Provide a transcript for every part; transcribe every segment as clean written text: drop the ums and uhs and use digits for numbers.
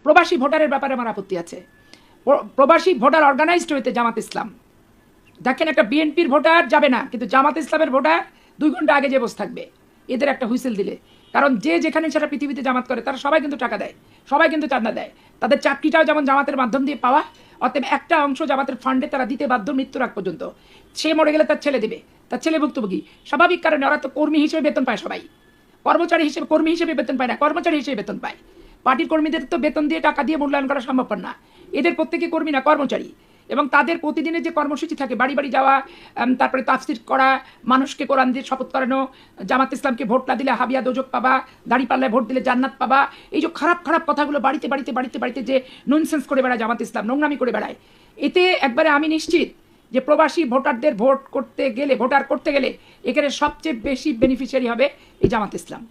প্রবাসী ভোটারের ব্যাপারে আমার আপত্তি আছে। প্রবাসী ভোটার অর্গানাইজড হইতে জামাত ইসলাম। দেখেন, একটা বিএনপির ভোটার যাবে না, কিন্তু জামাত ইসলামের ভোটার 2 ঘন্টা আগে যে বসে থাকবে এদের একটা হুইসেল দিলে। কারণ যে যেখানে সারা পৃথিবীতে জামাত করে তারা সবাই কিন্তু টাকা দেয়, সবাই কিন্তু চাঁদা দেয়। তাদের চাকরিটাও যেমন জামাতের মাধ্যম দিয়ে পাওয়া, অতএব একটা অংশ জামাতের ফান্ডে তারা দিতে বাধ্য মৃত্যুর আগ পর্যন্ত। সে মরে গেলে তার ছেলে দেবে, তার ছেলে ভুক্তভোগী। স্বাভাবিক কারণে ওরা তো কর্মী হিসেবে বেতন পায়, সবাই কর্মচারী হিসেবে, কর্মী হিসেবে বেতন পায় না, কর্মচারী হিসেবে বেতন পায়। পার্টির কর্মীদের তো বেতন দিয়ে টাকা দিয়ে মূল্যায়ন করা সম্ভব না। এদের প্রত্যেকে কর্মী না, কর্মচারী। এবং তাদের প্রতিদিনের যে কর্মসূচি থাকে, বাড়ি বাড়ি যাওয়া, তারপরে তাফসির করা, মানুষকে কোরআন দিয়ে শপথ করানো, জামাত ইসলামকে ভোট না দিলে হাবিয়া দোজক পাবা, দাঁড়িপাল্লায় ভোট দিলে জান্নাত পাবা, এই যে খারাপ খারাপ কথাগুলো বাড়িতে বাড়িতে বাড়িতে বাড়িতে যে ননসেন্স করে বেড়ায় জামাত ইসলাম, নোংরামি করে বেড়ায়, এতে একবারে আমি নিশ্চিত যে প্রবাসী ভোটারদের ভোট করতে গেলে, ভোটার করতে গেলে এখানে সবচেয়ে বেশি বেনিফিশিয়ারি হবে এই জামাত ইসলাম।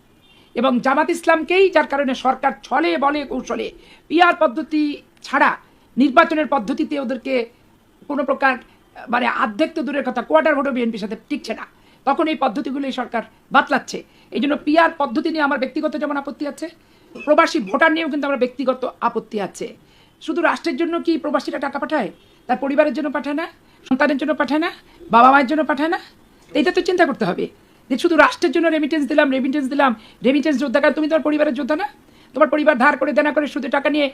এবং জামাত ইসলামকেই, যার কারণে সরকার ছলে বলে কৌশলে পিআর পদ্ধতি ছাড়া নির্বাচনের পদ্ধতিতে ওদেরকে কোনো প্রকার মানে আর্ধেক তো দূরের কথা, কোয়ার্টার ভোটও বিএনপির সাথে টিকছে না, তখন এই পদ্ধতিগুলো এই সরকার বাতলাচ্ছে। এই জন্য পিআর পদ্ধতি নিয়ে আমার ব্যক্তিগত যেমন আপত্তি আছে, প্রবাসী ভোটার নিয়েও কিন্তু আমার ব্যক্তিগত আপত্তি আছে। শুধু রাষ্ট্রের জন্য কি প্রবাসীরা টাকা পাঠায়? তার পরিবারের জন্য পাঠায় না? সন্তানের জন্য পাঠায় না? বাবা মায়ের জন্য পাঠায় না? এটা তো চিন্তা করতে হবে যে শুধু রাষ্ট্রের জন্য রেমিটেন্স দিলাম, রেমিটেন্স যোদ্ধা। কারণ তুমি তোমার পরিবারের যোদ্ধা না? তোমার পরিবার ধার করে দেনা করে শুধু টাকা নিয়ে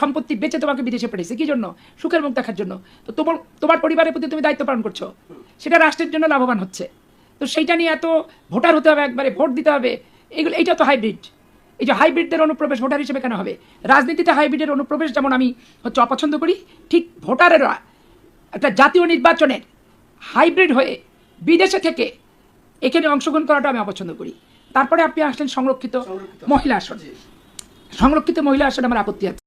সম্পত্তি বেচে তোমাকে বিদেশে পাঠিয়েছে কি জন্য? সুখের মুখ দেখার জন্য। তো তোমার পরিবারের প্রতি তুমি দায়িত্ব পালন করছো, সেটা রাষ্ট্রের জন্য লাভবান হচ্ছে। তো সেইটা নিয়ে এত ভোটার হতে হবে, একবারে ভোট দিতে হবে, এইটা তো হাইব্রিড। এই যে হাইব্রিডদের অনুপ্রবেশ ভোটার হিসেবে কেন হবে? রাজনীতিতে হাইব্রিডের অনুপ্রবেশ যেমন আমি অপছন্দ করি, ঠিক ভোটারেরা একটা জাতীয় নির্বাচনের হাইব্রিড হয়ে বিদেশে থেকে এখানে অংশগ্রহণ করাটা আমি অপছন্দ করি। তারপরে আপনি আসলেন সংরক্ষিত মহিলা আসন। সংরক্ষিত মহিলা আসনে আমার আপত্তি আছে।